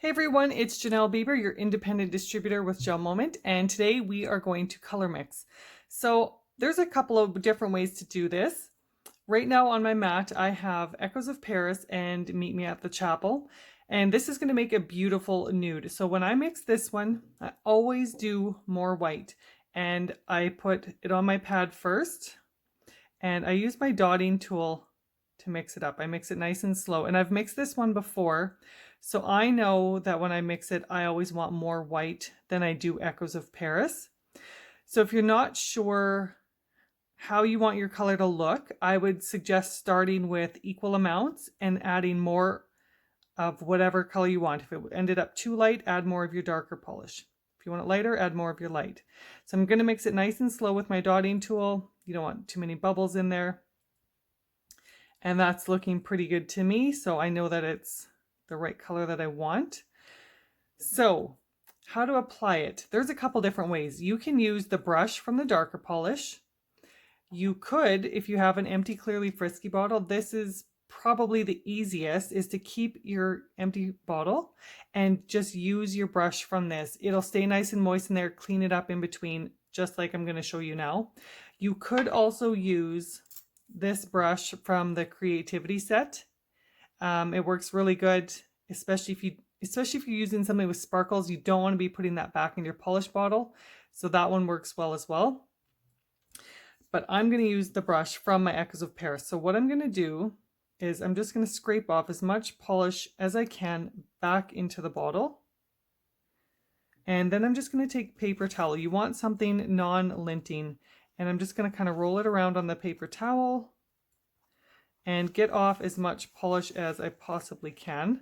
Hey everyone, it's Janelle Bieber, your independent distributor with GelMoment, and today we are going to color mix. So there's a couple of different ways to do this. Right now on my mat, I have Echoes of Paris and Meet Me at the Chapel, and this is going to make a beautiful nude. So when I mix this one, I always do more white, and I put it on my pad first, and I use my dotting tool to mix it up. I mix it nice and slow, and I've mixed this one before, so I know that when I mix it, I always want more white than I do Echoes of Paris. So if you're not sure how you want your color to look, I would suggest starting with equal amounts and adding more of whatever color you want. If it ended up too light, add more of your darker polish. If you want it lighter, add more of your light. So I'm going to mix it nice and slow with my dotting tool. You don't want too many bubbles in there. And that's looking pretty good to me, so I know that it's the right color that I want. So how to apply it? There's a couple different ways. You can use the brush from the darker polish. You could, if you have an empty Clearly Frisky bottle, this is probably the easiest, is to keep your empty bottle and just use your brush from this. It'll stay nice and moist in there, clean it up in between, just like I'm going to show you now. You could also use this brush from the Creativity set. It works really good, especially if you're using something with sparkles. You don't want to be putting that back in your polish bottle, so that one works well as well. But I'm going to use the brush from my Echoes of Paris. So what I'm going to do is I'm just going to scrape off as much polish as I can back into the bottle. And then I'm just going to take paper towel. You want something non-linting. And I'm just going to kind of roll it around on the paper towel and get off as much polish as I possibly can.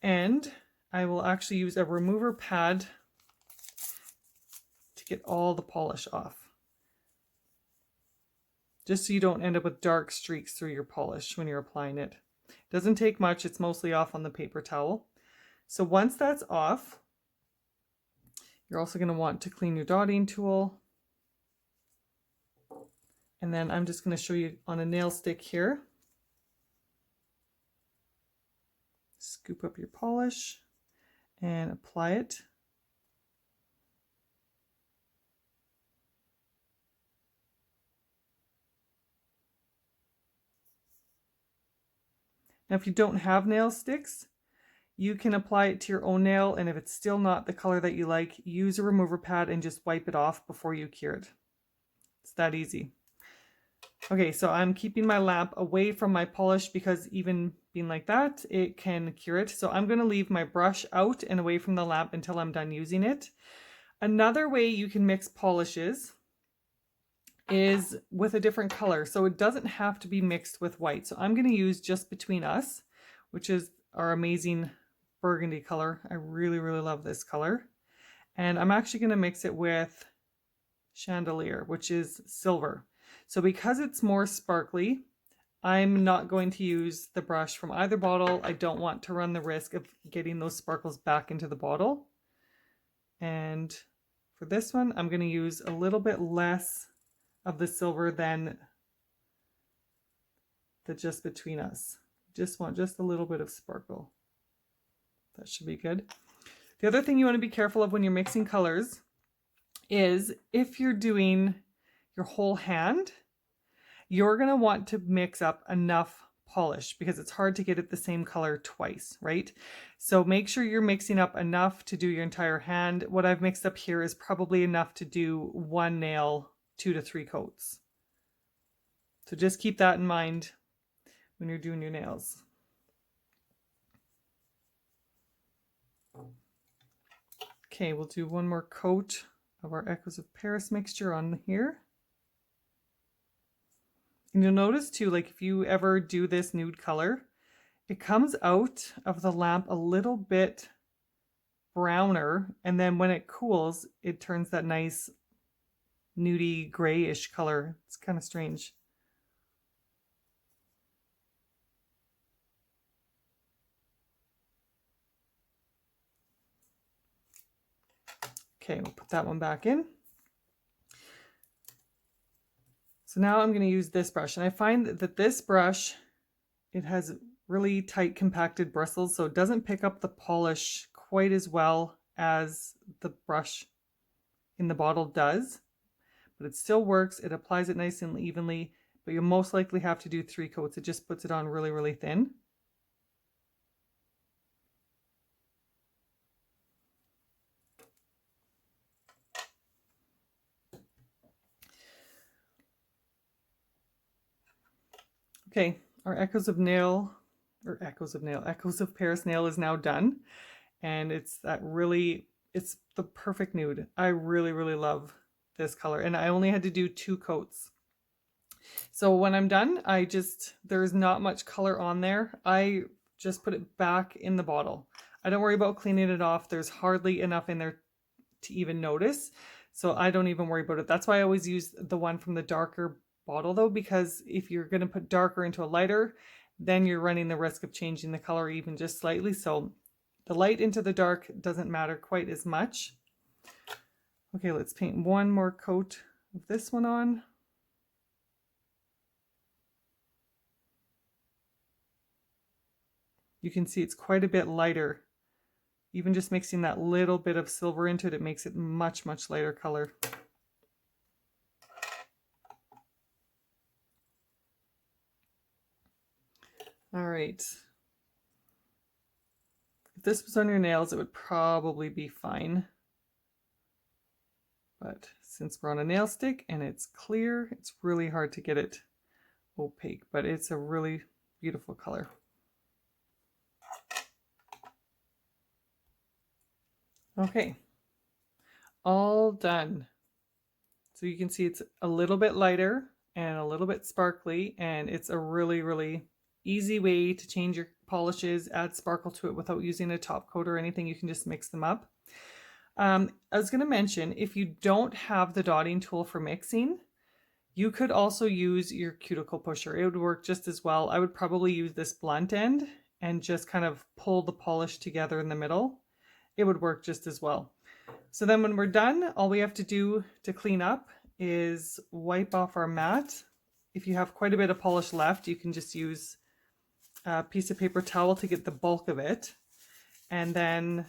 And I will actually use a remover pad to get all the polish off, just so you don't end up with dark streaks through your polish when you're applying it. It doesn't take much, it's mostly off on the paper towel. So once that's off, you're also going to want to clean your dotting tool. And then I'm just going to show you on a nail stick here. Scoop up your polish and apply it. Now, if you don't have nail sticks, you can apply it to your own nail, and if it's still not the color that you like, use a remover pad and just wipe it off before you cure it. It's that easy. Okay, so I'm keeping my lamp away from my polish because even being like that, it can cure it. So I'm going to leave my brush out and away from the lamp until I'm done using it. Another way you can mix polishes is with a different color. So it doesn't have to be mixed with white. So I'm going to use Just Between Us, which is our amazing burgundy color. I really, really love this color. And I'm actually going to mix it with Chandelier, which is silver. So because it's more sparkly, I'm not going to use the brush from either bottle. I don't want to run the risk of getting those sparkles back into the bottle. And for this one, I'm going to use a little bit less of the silver than the Just Between Us. Just want just a little bit of sparkle. That should be good. The other thing you want to be careful of when you're mixing colors is if you're doing your whole hand, you're going to want to mix up enough polish because it's hard to get it the same color twice, right? So make sure you're mixing up enough to do your entire hand. What I've mixed up here is probably enough to do one nail 2 to 3 coats. So just keep that in mind when you're doing your nails. Okay, we'll do one more coat of our Echoes of Paris mixture on here. And you'll notice too, like if you ever do this nude color, it comes out of the lamp a little bit browner, and then when it cools, it turns that nice nudie grayish color. It's kind of strange. Okay, we'll put that one back in. So now I'm going to use this brush, and I find that this brush, it has really tight compacted bristles, so it doesn't pick up the polish quite as well as the brush in the bottle does, but it still works. It applies it nice and evenly, but you'll most likely have to do 3 coats. It just puts it on really, really thin. Okay, our Echoes of Paris nail is now done. And it's it's the perfect nude. I really, really love this color. And I only had to do 2 coats. So when I'm done, there's not much color on there. I just put it back in the bottle. I don't worry about cleaning it off. There's hardly enough in there to even notice. So I don't even worry about it. That's why I always use the one from the darker bottle though, because if you're going to put darker into a lighter, then you're running the risk of changing the color even just slightly. So the light into the dark doesn't matter quite as much. Okay, let's paint one more coat of this one on. You can see it's quite a bit lighter. Even just mixing that little bit of silver into it, it makes it much, much lighter color. All right. If this was on your nails, it would probably be fine. But since we're on a nail stick and it's clear, it's really hard to get it opaque, but it's a really beautiful color. Okay, all done. So you can see it's a little bit lighter and a little bit sparkly, and it's a really, really easy way to change your polishes, add sparkle to it without using a top coat or anything. You can just mix them up. I was going to mention, if you don't have the dotting tool for mixing, you could also use your cuticle pusher. It would work just as well. I would probably use this blunt end and just kind of pull the polish together in the middle. It would work just as well. So then when we're done, all we have to do to clean up is wipe off our mat. If you have quite a bit of polish left, you can just use a piece of paper towel to get the bulk of it. And then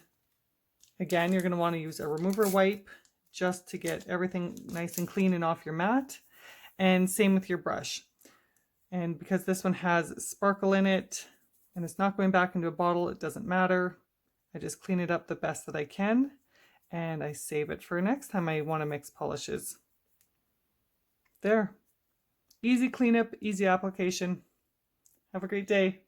again, you're going to want to use a remover wipe just to get everything nice and clean and off your mat. And same with your brush. And because this one has sparkle in it and it's not going back into a bottle, it doesn't matter. I just clean it up the best that I can and I save it for next time I want to mix polishes. There. Easy cleanup, easy application. Have a great day.